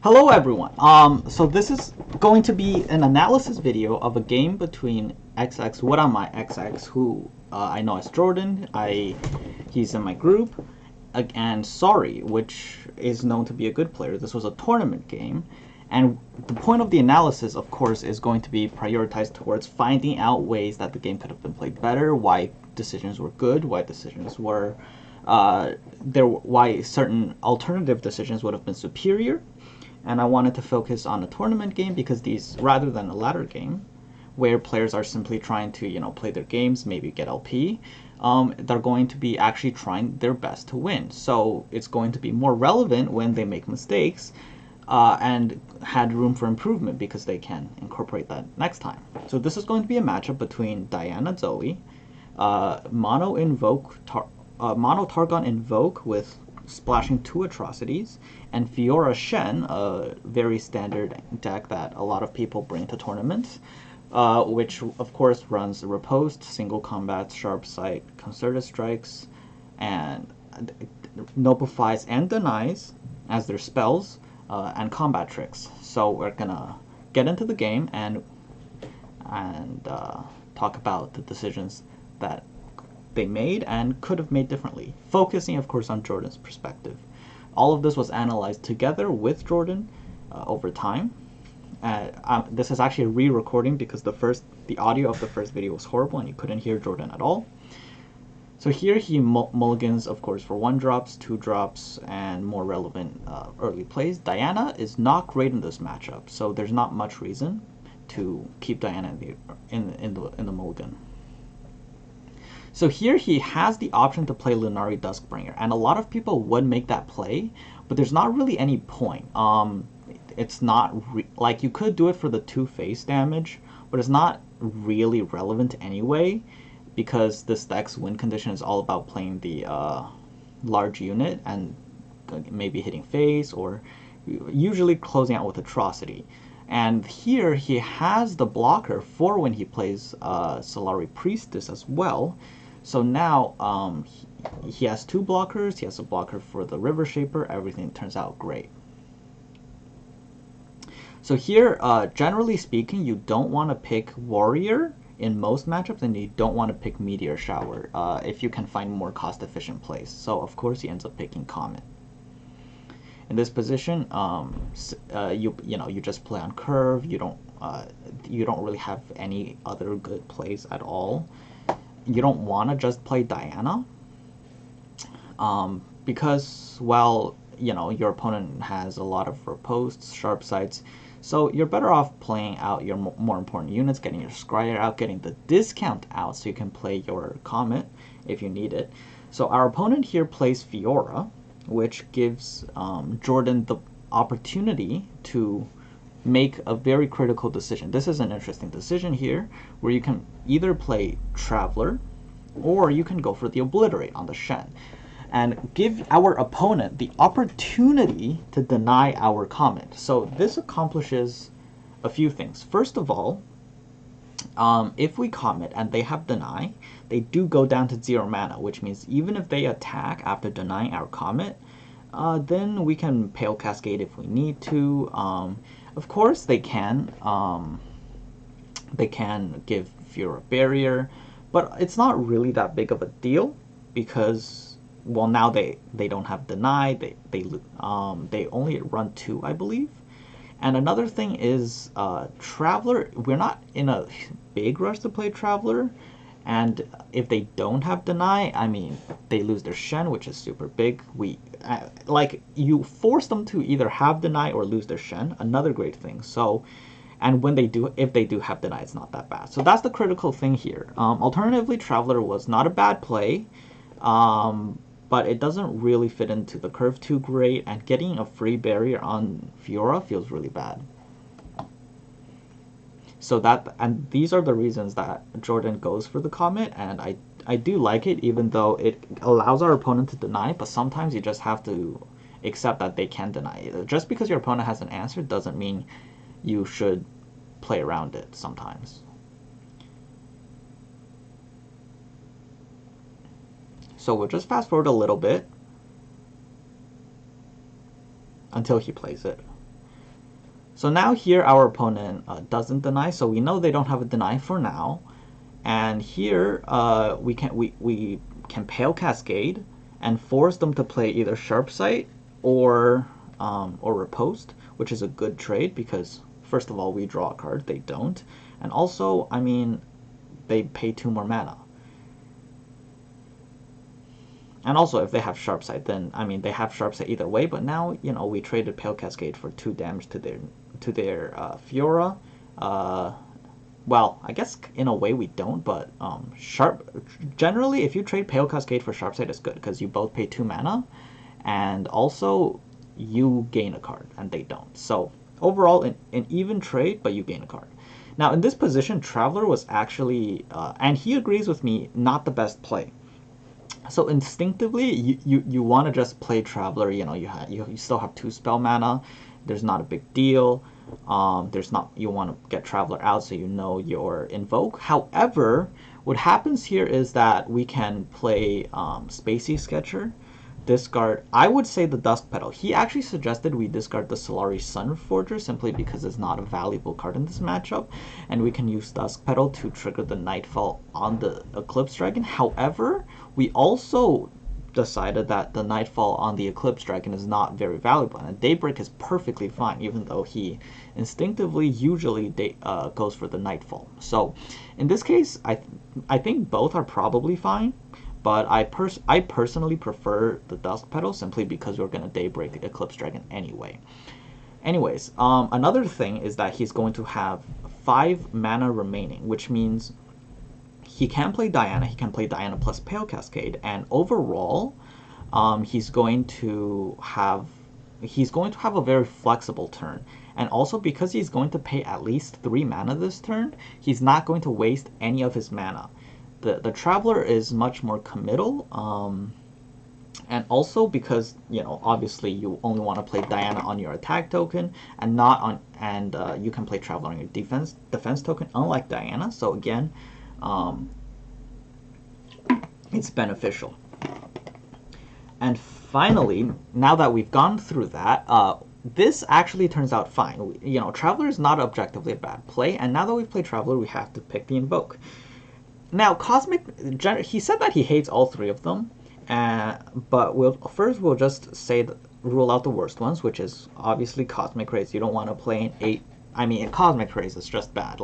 Hello everyone. So this is going to be an analysis video of a game between xXWhatAmIXx, who I know as Jordan. He's in my group, and Sorry, which is known to be a good player. This was a tournament game, and the point of the analysis, of course, is going to be prioritized towards finding out ways that the game could have been played better, why decisions were good, why decisions were why certain alternative decisions would have been superior. And I wanted to focus on a tournament game because these, rather than a ladder game, where players are simply trying to, play their games, maybe get LP, they're going to be actually trying their best to win. So it's going to be more relevant when they make mistakes and had room for improvement because they can incorporate that next time. So this is going to be a matchup between Diana Zoe, Mono Targon Invoke with splashing 2 atrocities, and Fiora Shen, a very standard deck that a lot of people bring to tournaments, which of course runs Riposte, Single Combat, Sharp Sight, Concerted Strikes, and Notifies and Denies as their spells, and combat tricks. So we're gonna get into the game and talk about the decisions that they made and could have made differently, focusing of course on Jordan's perspective. All of this was analyzed together with Jordan over time. This is actually a re-recording because the audio of the first video was horrible and you couldn't hear Jordan at all. So here he mulligans, of course, for 1-drops, 2-drops, and more relevant early plays. Diana is not great in this matchup, so there's not much reason to keep Diana in the mulligan. So here he has the option to play Lunari Duskbringer, and a lot of people would make that play, but there's not really any point. It's not like you could do it for the 2 face damage, but it's not really relevant anyway, because this deck's win condition is all about playing the large unit and maybe hitting face or usually closing out with atrocity. And here he has the blocker for when he plays Solari Priestess as well. So now he has 2 blockers, he has a blocker for the River Shaper, everything turns out great. So here, generally speaking, you don't want to pick Warrior in most matchups, and you don't want to pick Meteor Shower if you can find more cost-efficient plays. So of course he ends up picking Comet. In this position, you just play on curve. You don't really have any other good plays at all. You don't want to just play Diana because, well, your opponent has a lot of ripostes, sharp sights, so you're better off playing out your more important units, getting your Scryer out, getting the discount out so you can play your Comet if you need it. So our opponent here plays Fiora, which gives Jordan the opportunity to make a very critical decision. This is an interesting decision here, where you can either play Traveler, or you can go for the Obliterate on the Shen, and give our opponent the opportunity to deny our Comet. So this accomplishes a few things. First of all, if we Comet and they have Deny, they do go down to 0 mana, which means even if they attack after denying our Comet, then we can Pale Cascade if we need to. Of course, they can give Fiora Barrier, but it's not really that big of a deal because, well, now they don't have Deny. They only run 2, I believe. And another thing is Traveler. We're not in a big rush to play Traveler, and if they don't have Deny, I mean, they lose their Shen, which is super big. Like, you force them to either have Deny or lose their Shen, another great thing. So, and when they do, if they do have Deny, it's not that bad. So that's the critical thing here. Alternatively, Traveler was not a bad play, but it doesn't really fit into the curve too great, and getting a free barrier on Fiora feels really bad. So and these are the reasons that Jordan goes for the Comet, and I do like it, even though it allows our opponent to deny, but sometimes you just have to accept that they can deny it. Just because your opponent has an answer doesn't mean you should play around it sometimes. So we'll just fast forward a little bit until he plays it. So now here our opponent doesn't deny, so we know they don't have a deny for now. And here we can Pale Cascade and force them to play either Sharp Sight or Riposte, which is a good trade because first of all we draw a card, they don't, and also I mean they pay 2 more mana. And also if they have Sharp Sight, then I mean they have Sharp Sight either way. But now you know we traded Pale Cascade for 2 damage to their Fiora. Well, I guess in a way we don't, but generally if you trade Pale Cascade for Sharp Sight, it's good because you both pay 2 mana, and also you gain a card and they don't. So overall an even trade, but you gain a card. Now in this position, Traveler was actually, and he agrees with me, not the best play. So instinctively, you want to just play Traveler. You know, you still have 2 spell mana. There's not a big deal. You want to get Traveler out so you know your invoke. However, what happens here is that we can play Spacey Sketcher, discard, I would say the Dusk Petal. He actually suggested we discard the Solari Sunforger simply because it's not a valuable card in this matchup, and we can use Dusk Petal to trigger the Nightfall on the Eclipse Dragon. However, we also decided that the Nightfall on the Eclipse Dragon is not very valuable, and Daybreak is perfectly fine, even though he instinctively usually goes for the Nightfall. So in this case, I think both are probably fine, but I personally prefer the Dusk Petal simply because we're going to Daybreak the Eclipse Dragon anyway. Anyways, another thing is that he's going to have 5 mana remaining, which means he can play Diana. He can play Diana plus Pale Cascade, and overall, he's going to have a very flexible turn. And also because he's going to pay at least 3 mana this turn, he's not going to waste any of his mana. The Traveler is much more committal, and also because obviously you only want to play Diana on your attack token and not on, and you can play Traveler on your defense token, unlike Diana. So again, it's beneficial. And finally, now that we've gone through that, this actually turns out fine. Traveler is not objectively a bad play, and now that we've played Traveler, we have to pick the Invoke. Now, he said that he hates all 3 of them, but we'll just say rule out the worst ones, which is obviously Cosmic Rays. You don't want to play an 8. I mean, in Cosmic Rays, it's just bad.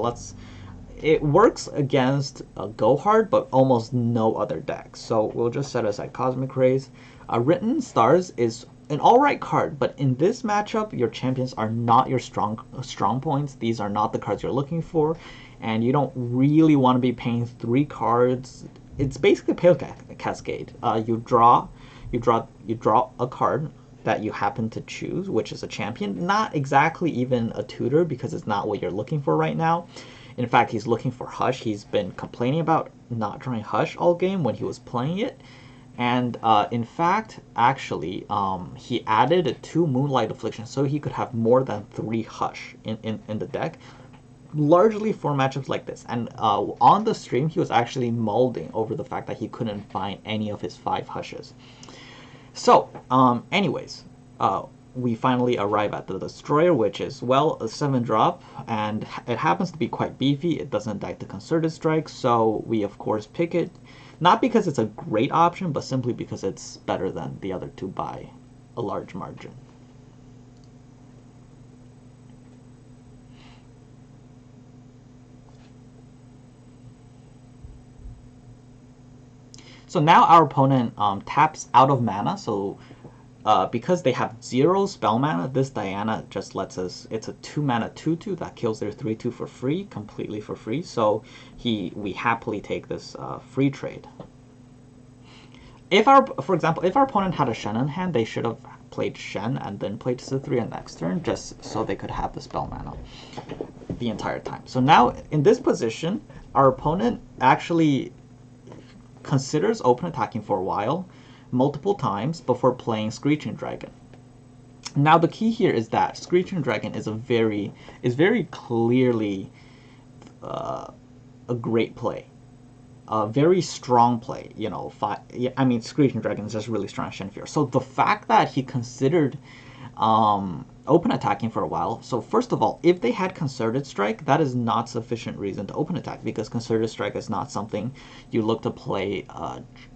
It works against Go Hard, but almost no other deck. So we'll just set aside Cosmic Rays. Written Stars is an alright card, but in this matchup, your champions are not your strong points. These are not the cards you're looking for, and you don't really want to be paying 3 cards. It's basically Pale Cascade. You draw a card that you happen to choose, which is a champion, not exactly even a tutor because it's not what you're looking for right now. In fact, he's looking for Hush. He's been complaining about not drawing Hush all game when he was playing it. And in fact, actually, he added 2 Moonlight Affliction so he could have more than 3 Hush in the deck, largely for matchups like this. And on the stream, he was actually molding over the fact that he couldn't find any of his 5 Hushes. So, anyways, we finally arrive at the Destroyer, which is, well, a 7-drop, and it happens to be quite beefy. It doesn't die to Concerted Strike, so we of course pick it. Not because it's a great option, but simply because it's better than the other 2 by a large margin. So now our opponent taps out of mana, so because they have 0 spell mana, this Diana just lets us, it's a 2 mana 2/2 that kills their 3/2 for free, completely for free, so we happily take this free trade. For example, if our opponent had a Shen in hand, they should have played Shen and then played Cithria next turn, just so they could have the spell mana the entire time. So now, in this position, our opponent actually considers open attacking for a while, multiple times, before playing Screeching Dragon. Now the key here is that Screeching Dragon is very clearly a great play, a very strong play. I mean, Screeching Dragon is just really strong at Shenfior. So the fact that he considered open attacking for a while. So first of all, if they had Concerted Strike, that is not sufficient reason to open attack, because Concerted Strike is not something you look to play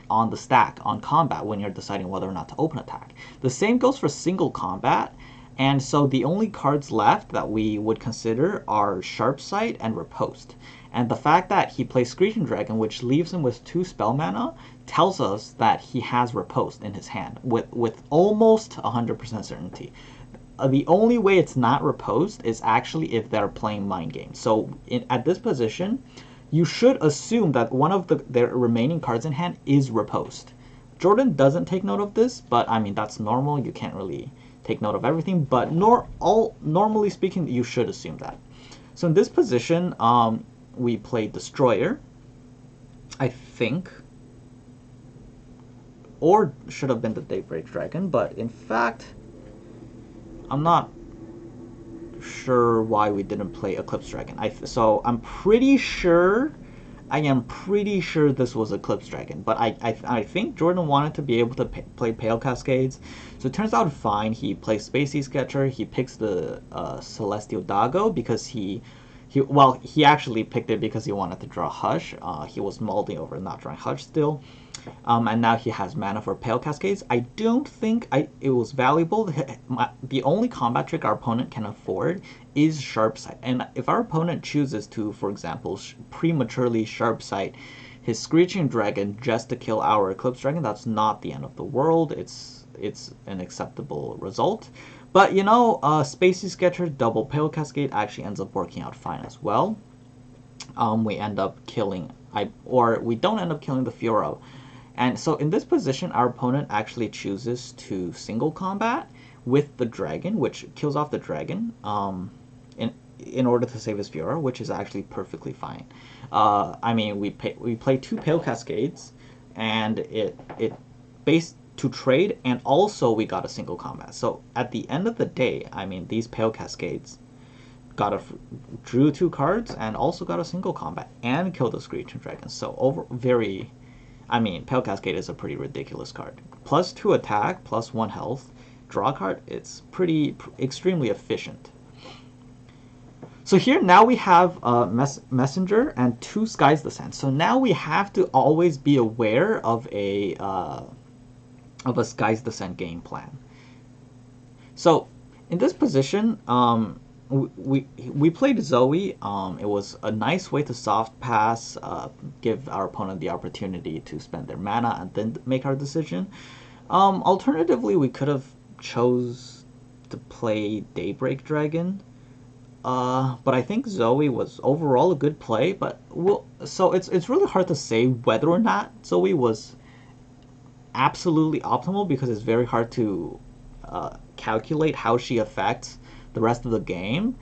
on the stack, on combat, when you're deciding whether or not to open attack. The same goes for single combat, and so the only cards left that we would consider are Sharp Sight and Riposte. And the fact that he plays Screeching Dragon, which leaves him with 2 spell mana, tells us that he has Riposte in his hand with almost 100% certainty. The only way it's not Riposte is actually if they're playing Mind Game. So at this position, you should assume that one of their remaining cards in hand is Riposte. Jordan doesn't take note of this, but I mean, that's normal. You can't really take note of everything, but normally speaking, you should assume that. So in this position, we play Destroyer, I think, or should have been the Daybreak Dragon, but in fact, I'm not sure why we didn't play Eclipse Dragon. So I am pretty sure this was Eclipse Dragon, but I think Jordan wanted to be able to play Pale Cascades, so it turns out fine. He plays Spacey Sketcher, he picks the Celestial Dago because he actually picked it because he wanted to draw Hush. He was mulling over not drawing Hush still. And now he has mana for Pale Cascades. I don't think it was valuable. The only combat trick our opponent can afford is Sharp Sight. And if our opponent chooses to, for example, prematurely Sharp Sight his Screeching Dragon just to kill our Eclipse Dragon, that's not the end of the world. It's an acceptable result. But, you know, Spacey Sketcher double Pale Cascade actually ends up working out fine as well. We end up killing, we don't end up killing the Fiora. And so in this position, our opponent actually chooses to single combat with the dragon, which kills off the dragon in order to save his Fiora, which is actually perfectly fine. I mean, we play 2 Pale Cascades, and it based to trade, and also we got a single combat. So at the end of the day, I mean, these Pale Cascades drew 2 cards and also got a single combat and killed the Screeching Dragon. So I mean, Pale Cascade is a pretty ridiculous card. Plus 2 attack, plus 1 health, draw card. It's extremely efficient. So here now we have Messenger and 2 Sky's Descent. So now we have to always be aware of a Sky's Descent game plan. So in this position, we played Zoe. It was a nice way to soft pass, give our opponent the opportunity to spend their mana and then make our decision. Alternatively, we could have chose to play Daybreak Dragon. But I think Zoe was overall a good play. But so it's really hard to say whether or not Zoe was absolutely optimal, because it's very hard to calculate how she affects the rest of the game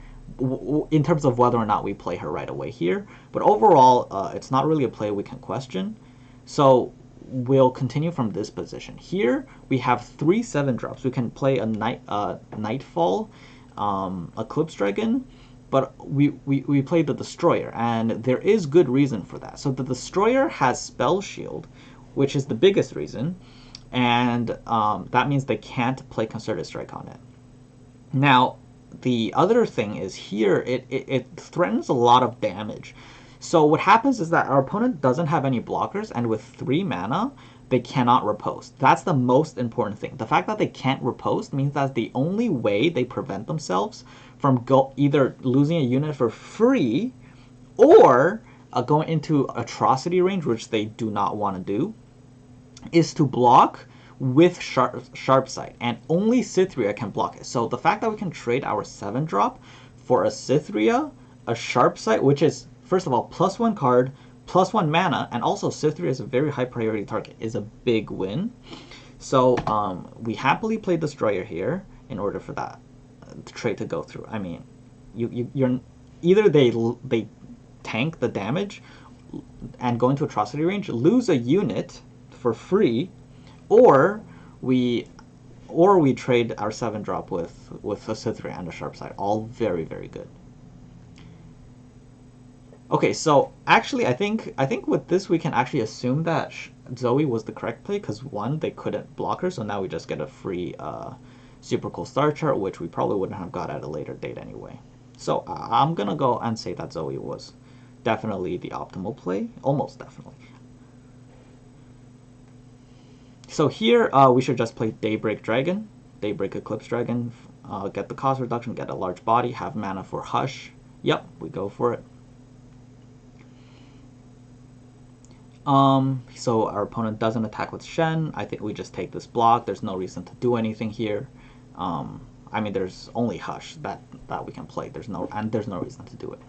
in terms of whether or not we play her right away here. But overall, it's not really a play we can question. So we'll continue from this position. Here we have 3 7-drops. We can play a Nightfall, Eclipse Dragon, but we played the Destroyer, and there is good reason for that. So the Destroyer has Spell Shield, which is the biggest reason, and that means they can't play Concerted Strike on it. Now, the other thing is here, it threatens a lot of damage. So what happens is that our opponent doesn't have any blockers, and with 3 mana, they cannot riposte. That's the most important thing. The fact that they can't riposte means that the only way they prevent themselves from either losing a unit for free or going into atrocity range, which they do not want to do, is to block with Sharp Sight, and only Cytheria can block it. So the fact that we can trade our 7-drop for a Cytheria, a Sharp Sight, which is, first of all, +1 card, +1 mana, and also Cytheria is a very high priority target, is a big win. So we happily played Destroyer here in order for that trade to go through. I mean, you're either they tank the damage and go into atrocity range, lose a unit for free, or we trade our 7-drop with a Cytheria and a Sharp Sight. All very, very good. Okay, so actually I think with this we can actually assume that Zoe was the correct play, because 1, they couldn't block her, so now we just get a free Super Cool Star Chart, which we probably wouldn't have got at a later date anyway. So I'm going to go and say that Zoe was definitely the optimal play, almost definitely. So here we should just play Daybreak Dragon, Daybreak Eclipse Dragon, get the cost reduction, get a large body, have mana for Hush. Yep, we go for it. So our opponent doesn't attack with Shen. I think we just take this block. There's no reason to do anything here. I mean, there's only Hush that we can play. There's no reason to do it.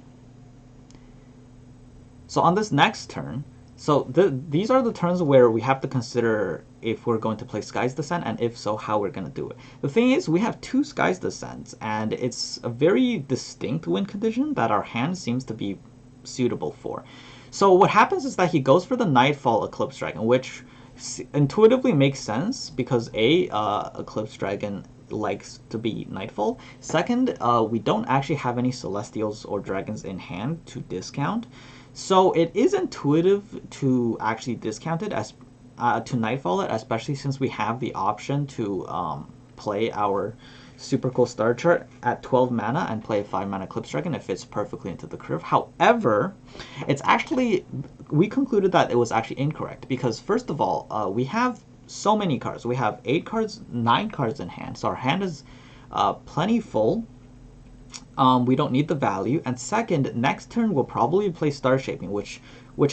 So on this next turn, so these are the turns where we have to consider if we're going to play Sky's Descent, and if so, how we're going to do it. The thing is, we have two Sky's Descents, and it's a very distinct win condition that our hand seems to be suitable for. So what happens is that he goes for the Nightfall Eclipse Dragon, which intuitively makes sense because Eclipse Dragon likes to be Nightfall. Second, we don't actually have any Celestials or Dragons in hand to discount. So it is intuitive to actually discount it as to Nightfall it, especially since we have the option to play our Super Cool Star Chart at 12 mana and play a 5 mana Eclipse Dragon. It fits perfectly into the curve. However, it's actually, we concluded that it was actually incorrect because first of all, we have so many cards. We have 8 cards, 9 cards in hand. So our hand is plenty full. We don't need the value. And second, next turn we'll probably play Star Shaping, which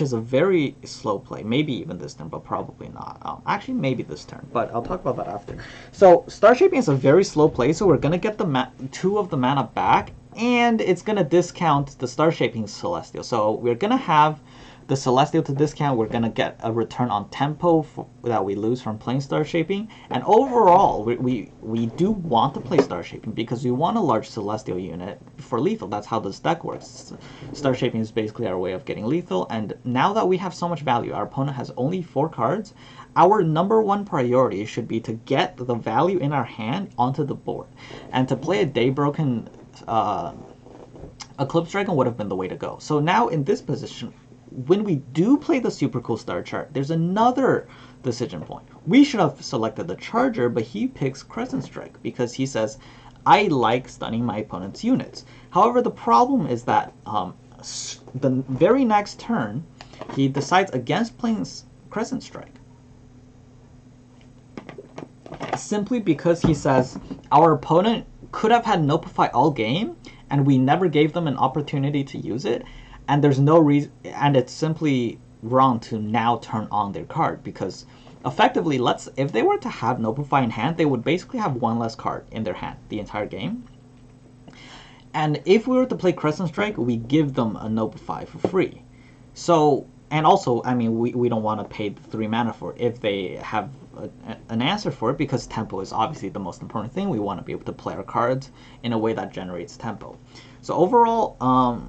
is a very slow play. Maybe even this turn, but probably not. Actually, maybe this turn, but I'll talk about that after. So Star Shaping is a very slow play, so we're going to get the 2 of the mana back, and it's going to discount the Star Shaping Celestial. So we're going to have the Celestial to discount. We're going to get a return on tempo that we lose from playing Star Shaping. And overall, we do want to play Star Shaping because we want a large Celestial unit for lethal. That's how this deck works. Star Shaping is basically our way of getting lethal. And now that we have so much value, our opponent has only 4 cards. Our #1 priority should be to get the value in our hand onto the board. And to play a Daybroken Eclipse Dragon would have been the way to go. So now in this position, when we do play the Super Cool Star Chart, there's another decision point. We should have selected the Charger, but he picks Crescent Strike because he says, I like stunning my opponent's units. However, the problem is that the very next turn, he decides against playing Crescent Strike. Simply because he says, our opponent could have had Notify all game, and we never gave them an opportunity to use it. And there's no reason, and it's simply wrong to now turn on their card because effectively, if they were to have Notify in hand, they would basically have 1 less card in their hand the entire game. And if we were to play Crescent Strike, we give them a Notify for free. So, and also, I mean, we don't want to pay the 3 mana for it if they have an answer for it because tempo is obviously the most important thing. We want to be able to play our cards in a way that generates tempo. So overall,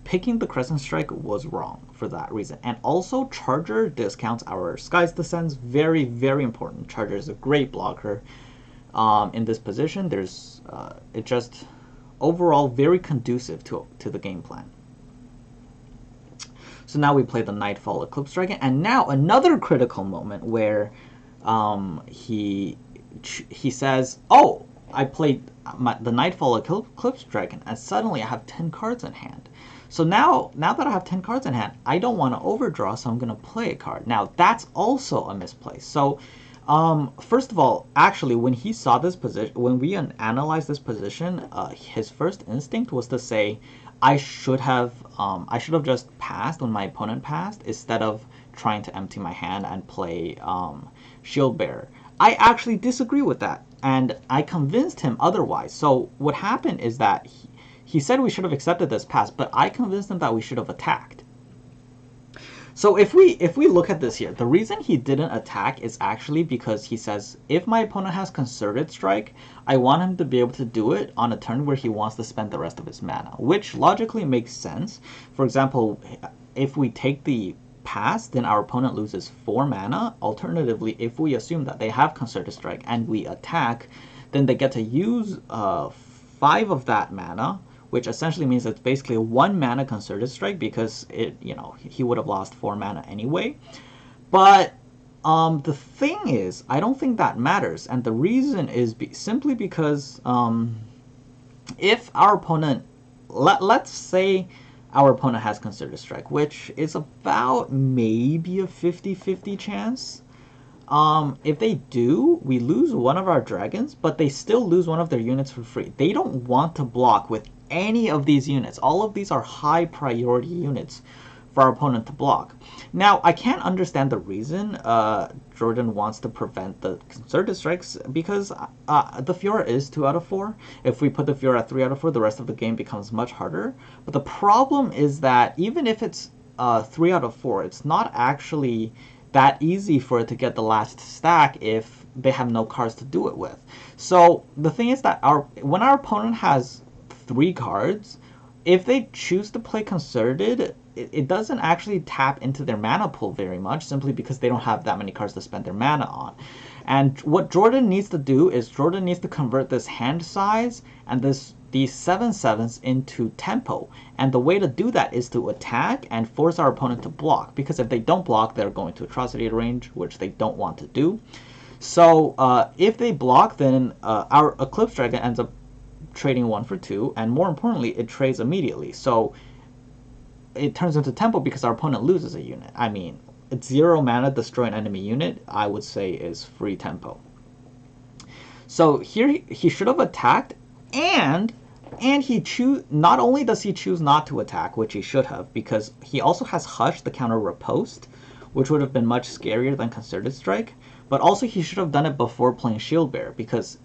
picking the Crescent Strike was wrong for that reason. And also, Charger discounts our Sky's Descents. Very, very important. Charger is a great blocker in this position. There's it just overall very conducive to the game plan. So now we play the Nightfall Eclipse Dragon, and now another critical moment where he says, "Oh, I played the Nightfall Eclipse Dragon, and suddenly I have 10 cards in hand." So now that I have 10 cards in hand, I don't want to overdraw, so I'm going to play a card. Now, that's also a misplay. So, first of all, actually, when he saw this position, when we analyzed this position, his first instinct was to say, I should have just passed when my opponent passed, instead of trying to empty my hand and play Shield Bearer. I actually disagree with that, and I convinced him otherwise. So what happened is that he said we should have accepted this pass, but I convinced him that we should have attacked. So if we look at this here, the reason he didn't attack is actually because he says, if my opponent has Concerted Strike, I want him to be able to do it on a turn where he wants to spend the rest of his mana, which logically makes sense. For example, if we take the pass, then our opponent loses 4 mana. Alternatively, if we assume that they have Concerted Strike and we attack, then they get to use 5 of that mana, which essentially means it's basically a 1 mana Concerted Strike because he would have lost 4 mana anyway. But The thing is, I don't think that matters, and the reason is simply because if our opponent, let's say our opponent has concerted strike, which is about maybe a 50-50 chance. If they do, we lose one of our dragons, but they still lose one of their units for free. They don't want to block with any of these units. All of these are high priority units for our opponent to block. Now, I can't understand the reason Jordan wants to prevent the concerted strikes, because the Fiora is 2 out of 4. If we put the Fiora at 3 out of 4, the rest of the game becomes much harder. But the problem is that even if it's 3 out of 4, it's not actually that easy for it to get the last stack if they have no cards to do it with. So the thing is that when our opponent has 3 cards, if they choose to play concerted, it doesn't actually tap into their mana pool very much, simply because they don't have that many cards to spend their mana on. And what Jordan needs to do is Jordan needs to convert this hand size and these 7/7s into tempo. And the way to do that is to attack and force our opponent to block, because if they don't block, they're going to atrocity range, which they don't want to do. So if they block, then our Eclipse Dragon ends up trading 1 for 2, and more importantly, it trades immediately. So it turns into tempo because our opponent loses a unit. I mean, it's 0 mana, destroy an enemy unit, I would say is free tempo. So here he should have attacked, and he not only does he choose not to attack, which he should have, because he also has Hush, the counter riposte, which would have been much scarier than concerted strike, but also he should have done it before playing Shield Bearer, because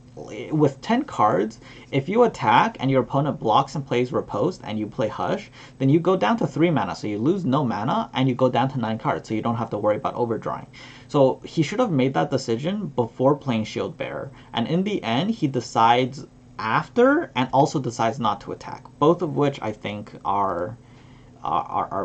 with 10 cards, if you attack and your opponent blocks and plays riposte and you play Hush, then you go down to 3 mana, so you lose no mana, and you go down to 9 cards, so you don't have to worry about overdrawing. So he should have made that decision before playing Shield Bearer, and in the end he decides after, and also decides not to attack, both of which I think are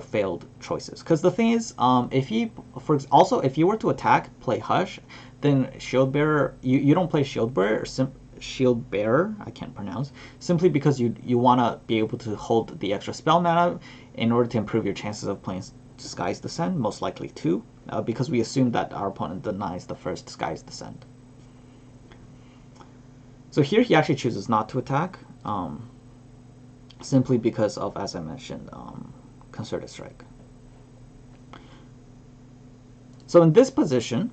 failed choices. Because the thing is, if you were to attack, play Hush, then Shield Bearer, you don't play Shield Bearer, I can't pronounce, simply because you want to be able to hold the extra spell mana in order to improve your chances of playing Sky's Descent, most likely 2, because we assume that our opponent denies the first Sky's Descent. So here he actually chooses not to attack, simply because of, as I mentioned, concerted strike. So in this position,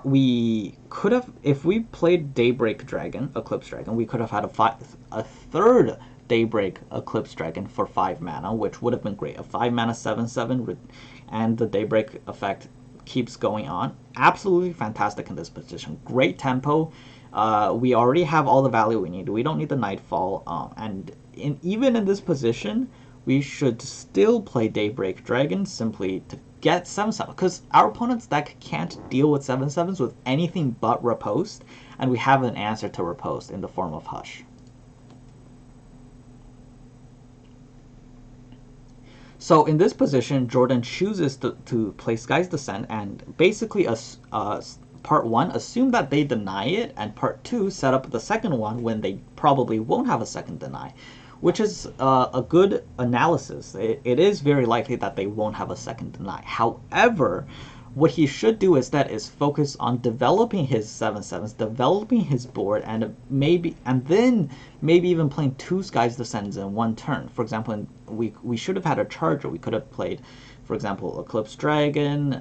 we could have, if we played Daybreak Dragon, Eclipse Dragon, we could have had a third Daybreak Eclipse Dragon for 5 mana, which would have been great. A 5 mana 7/7, and the Daybreak effect keeps going on. Absolutely fantastic in this position. Great tempo. We already have all the value we need. We don't need the Nightfall. And even in this position, we should still play Daybreak Dragon simply to get 7/7, because our opponent's deck can't deal with 7/7s with anything but riposte, and we have an answer to riposte in the form of Hush. So in this position, Jordan chooses to play Sky's Descent, and basically part 1, assume that they deny it, and part 2, set up the second one when they probably won't have a second deny, which is a good analysis. It is very likely that they won't have a second deny. However, what he should do instead is focus on developing his 7/7s, developing his board, and then maybe even playing 2 Sky's Descents in 1 turn. For example, we should have had a charger. We could have played, for example, Eclipse Dragon,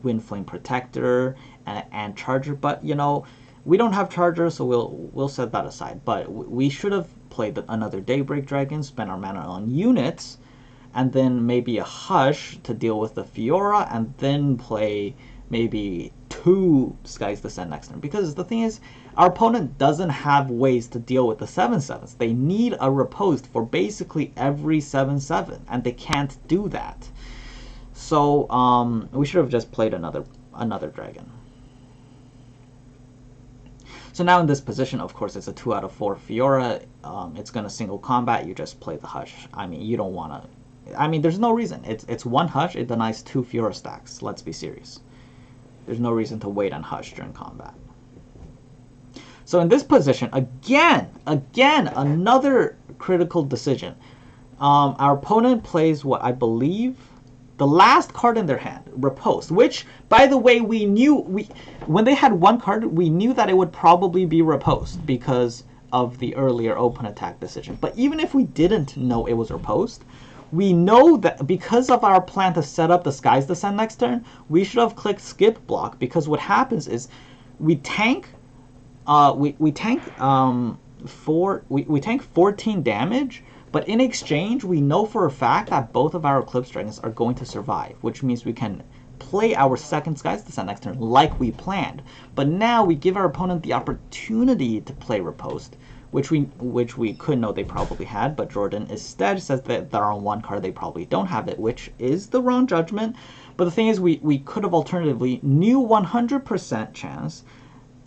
Wind Flame Protector, and Charger. But we don't have Charger, so we'll set that aside. But we should have played another Daybreak Dragon, spend our mana on units, and then maybe a Hush to deal with the Fiora, and then play maybe 2 Sky's Descent next turn. Because the thing is, our opponent doesn't have ways to deal with the 7/7s. They need a riposte for basically every 7/7, and they can't do that. So we should have just played another dragon. So now in this position, of course, it's a 2 out of 4 Fiora. It's going to single combat. You just play the Hush. I mean, you don't want to... I mean, there's no reason. It's 1 Hush. It denies 2 Fiora stacks. Let's be serious. There's no reason to wait on Hush during combat. So in this position, again, another critical decision. Our opponent plays what I believe the last card in their hand, riposte, which, by the way, we knew, when they had one card, we knew that it would probably be riposte because of the earlier open attack decision. But even if we didn't know it was riposte, we know that because of our plan to set up the Sky's Descent next turn, we should have clicked skip block, because what happens is we tank 14 damage, but in exchange we know for a fact that both of our Eclipse Dragons are going to survive, which means we can play our second Sky's Descent next turn like we planned. But now we give our opponent the opportunity to play riposte, which we could know they probably had, but Jordan instead says that they're on one card, they probably don't have it, which is the wrong judgment. But the thing is, we could have alternatively knew 100% chance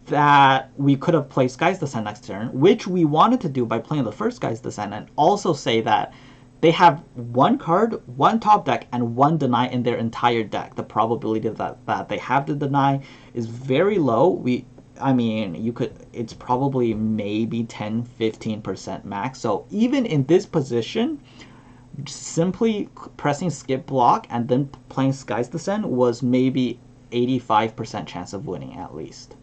that we could have played Sky's Descent next turn, which we wanted to do by playing the first Sky's Descent, and also say that they have one card, one top deck, and one deny in their entire deck. The probability that they have the deny is very low. I mean, it's probably maybe 10-15% max. So even in this position, simply pressing skip block and then playing Sky's Descent was maybe 85% chance of winning at least.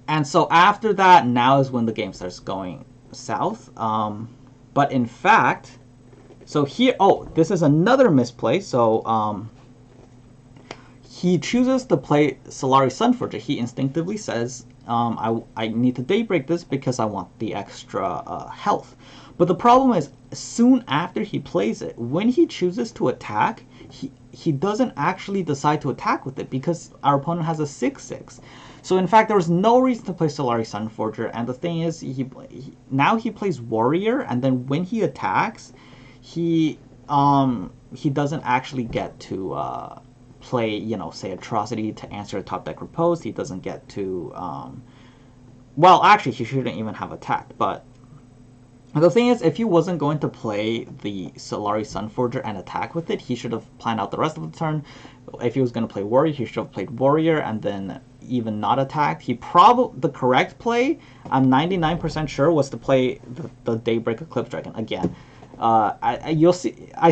And so after that, now is when the game starts going south. But in fact, so here, this is another misplay. So he chooses to play Solari Sunforger. He instinctively says, I need to daybreak this because I want the extra health. But the problem is, soon after he plays it, when he chooses to attack, he doesn't actually decide to attack with it because our opponent has a 6/6. So in fact, there was no reason to play Solari Sunforger. And the thing is, now he plays Warrior, and then when he attacks, he doesn't actually get to play, say Atrocity to answer a top deck riposte. He doesn't get to, well, actually, he shouldn't even have attacked. But the thing is, if he wasn't going to play the Solari Sunforger and attack with it, he should have planned out the rest of the turn. If he was going to play Warrior, he should have played Warrior and then even not attacked. The correct play, I'm 99% sure, was to play the Daybreak Eclipse Dragon again. I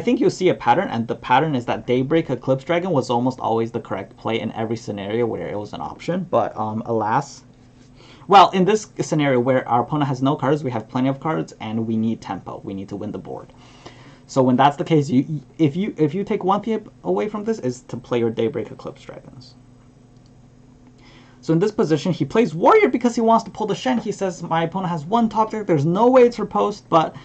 think you'll see a pattern, and the pattern is that Daybreak Eclipse Dragon was almost always the correct play in every scenario where it was an option. But alas, well, in this scenario where our opponent has no cards, we have plenty of cards, and we need tempo. We need to win the board. So when that's the case, if you take one thing away from this, is to play your Daybreak Eclipse Dragons. So in this position, he plays Warrior because he wants to pull the Shen. He says, my opponent has one top deck, there's no way it's riposte, but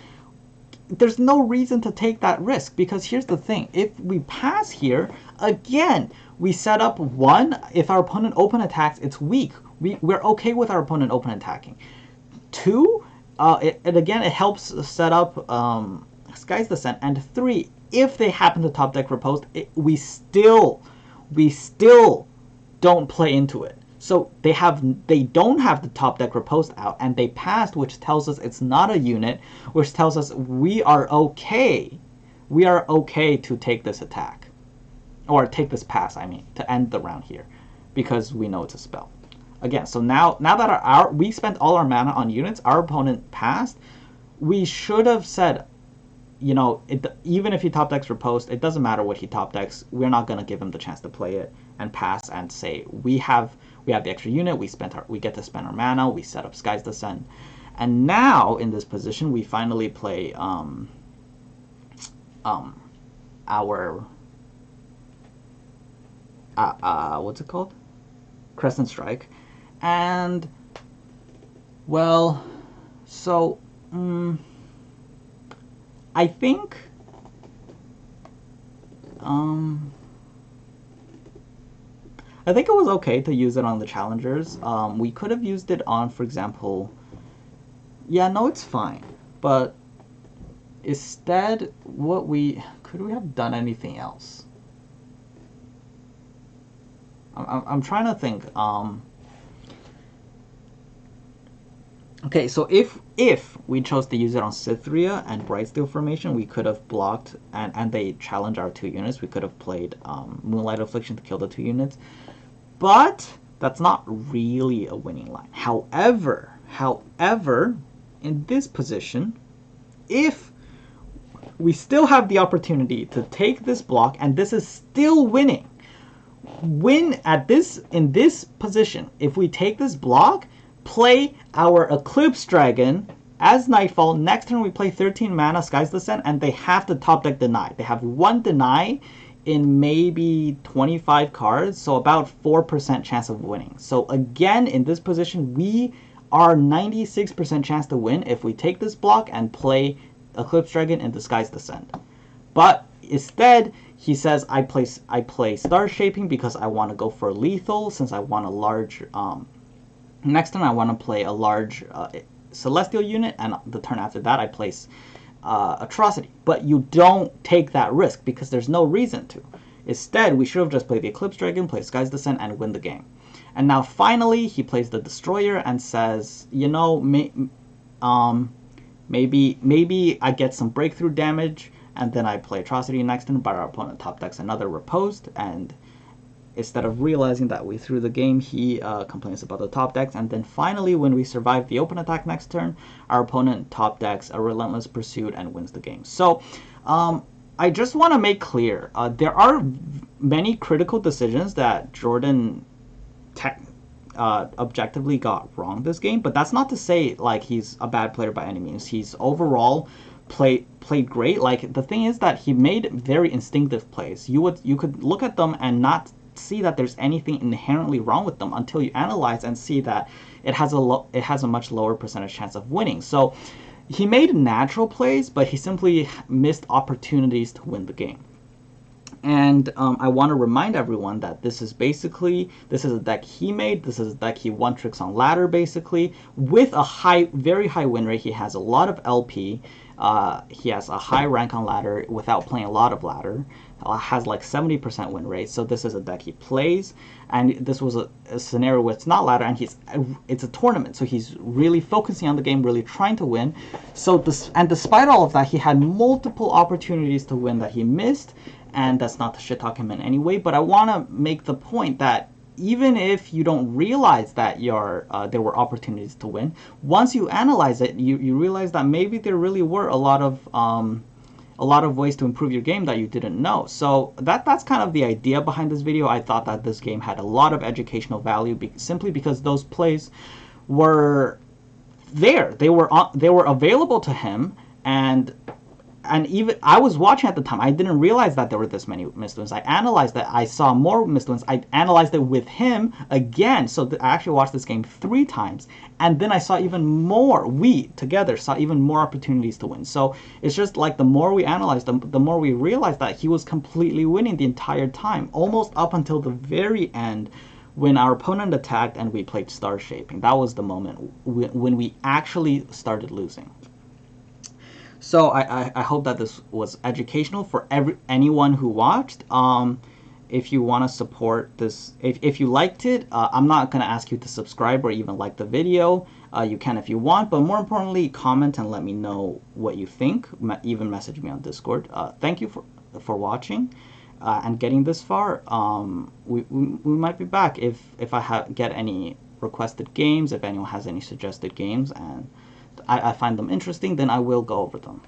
there's no reason to take that risk, because here's the thing. If we pass here, again, we set up one, if our opponent open attacks, it's weak. We're okay with our opponent open attacking. Two, it helps set up Sky's Descent. And three, if they happen to top deck riposte, we still don't play into it. So they don't have the top deck riposte out, and they passed, which tells us it's not a unit, which tells us we are okay. We are okay to take this attack, or take this pass. I mean, to end the round here, because we know it's a spell. Again, so now that we spent all our mana on units, our opponent passed. We should have said, even if he top decks riposte, it doesn't matter what he top decks. We're not gonna give him the chance to play it and pass and say we have the extra unit. We get to spend our mana. We set up Sky's Descent, and now in this position we finally play our what's it called? Crescent Strike, and well, so I think it was okay to use it on the challengers. We could have used it on, for example, it's fine. But instead, could we have done anything else? I'm trying to think. Okay, so if we chose to use it on Cytherea and Brightsteel formation, we could have blocked, and they challenge our 2 units. We could have played Moonlight Affliction to kill the 2 units. But that's not really a winning line. However, in this position, if we still have the opportunity to take this block, and this is still winning. Win at this, in this position, if we take this block, play our Eclipse Dragon as Nightfall. Next turn we play 13 mana Sky's Descent, and they have to top deck deny. They have one deny in maybe 25 cards, so about 4% chance of winning. So again, in this position, we are 96% chance to win if we take this block and play Eclipse Dragon in Sky's Descent. But instead, he says, I play Star Shaping because I want to go for lethal, since I want a large, next turn I want to play a large Celestial unit, and the turn after that I place Atrocity. But you don't take that risk because there's no reason to. Instead, we should have just played the Eclipse Dragon, play Sky's Descent, and win the game. And now finally, he plays the Destroyer and says, you know, maybe I get some breakthrough damage, and then I play Atrocity next turn, but our opponent top decks another Riposte, and instead of realizing that we threw the game, he complains about the top decks. And then finally, when we survive the open attack next turn, our opponent top decks a Relentless Pursuit and wins the game. So I just want to make clear, there are many critical decisions that Jordan objectively got wrong this game, but that's not to say like he's a bad player by any means. He's overall played great. Like, the thing is that he made very instinctive plays. You could look at them and not see that there's anything inherently wrong with them until you analyze and see that it has a much lower percentage chance of winning. So he made natural plays, but he simply missed opportunities to win the game. And I want to remind everyone that this is a deck he made. This is a deck he won tricks on ladder, basically, with a very high win rate. He has a lot of LP. He has a high rank on ladder without playing a lot of ladder. Has like 70% win rate. So this is a deck he plays, and this was a scenario where it's not ladder, and it's a tournament. So he's really focusing on the game, really trying to win. So despite all of that, he had multiple opportunities to win that he missed. And that's not to shit talk him in any way, but I want to make the point that even if you don't realize that there were opportunities to win, once you analyze it, you realize that maybe there really were a lot of ways to improve your game that you didn't know. So that's kind of the idea behind this video. I thought that this game had a lot of educational value simply because those plays were there. They were available to him, and even I was watching at the time. I didn't realize that there were this many missed wins. I analyzed that. I saw more missed wins. I analyzed it with him again. So I actually watched this game 3 times. And then I saw even more. We together saw even more opportunities to win. So it's just like the more we analyzed, the more we realized that he was completely winning the entire time, almost up until the very end, when our opponent attacked and we played Star Shaping. That was the moment when we actually started losing. So I hope that this was educational for anyone who watched. If you want to support this, if you liked it, I'm not going to ask you to subscribe or even like the video. You can if you want, but more importantly, comment and let me know what you think. Even message me on Discord. Thank you for watching and getting this far. We might be back if I get any requested games, if anyone has any suggested games, and I find them interesting, then I will go over them.